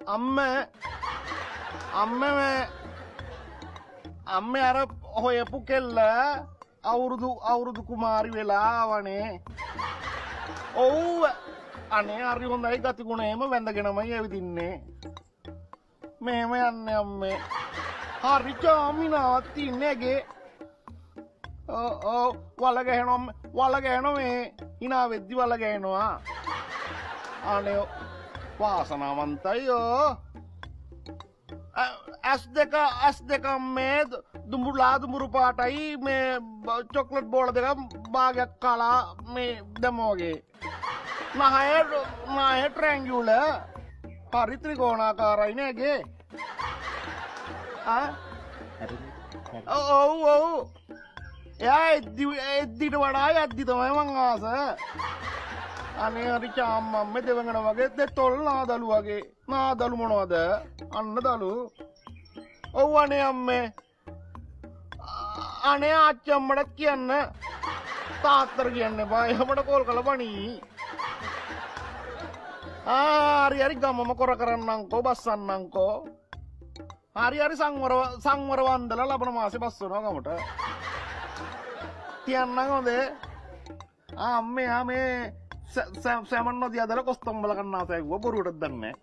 අම්මේ අර හොයපු කෙල්ල අවුරුදු කුමාරි වෙලාවනේ. ඔව් අනේ හරි හොඳයි ගතිගුණේම වැඳගෙනමයි ඇවිදින්නේ. මෙහෙම යන්නේ අම්මේ. හරි චාමිනාවක් තියන්නේ ඇගේ. ඔව් වල ගහනවා මේ hina වෙද්දි වල ගහනවා. අනේ වාසනාවන්තයි ඇස් දෙක මේ දුඹුරු පාටයි මේ චොක්ලට් බෝල දෙක භාගයක් කාලා මේ දැමෝගේ. නහය ට්‍රැංගියුල හරි ත්‍රිකෝණාකාරයි නේගේ. ඔව් එයා එද්දිට වඩා යද්දි තමයි මං ආස. අනේ හරි චාම්මම්මේ දෙවඟන වගේ දෙතොල් නාදලු වගේ. නාදලු මොනවද? අන්න දලු. ඔව් අනේ අම්මේ. අනේ ආච්චි අම්මටත් කියන්න. තාත්තට කියන්න එපා. එහෙමට කෝල් කළ බණී. හරි ගමම කොර කරන්නම්කෝ බස්සන්නම්කෝ. හරි සංවර වන්දලා ලබන මාසේ බස්සනවා ගමට. කියන්නම් හොඳේ. අම්මේ සැමන් නොදිය අදලා කොස්තම්බල කන්නාස ඇහුවා බොරුවටත් දන්නේ නැහැ.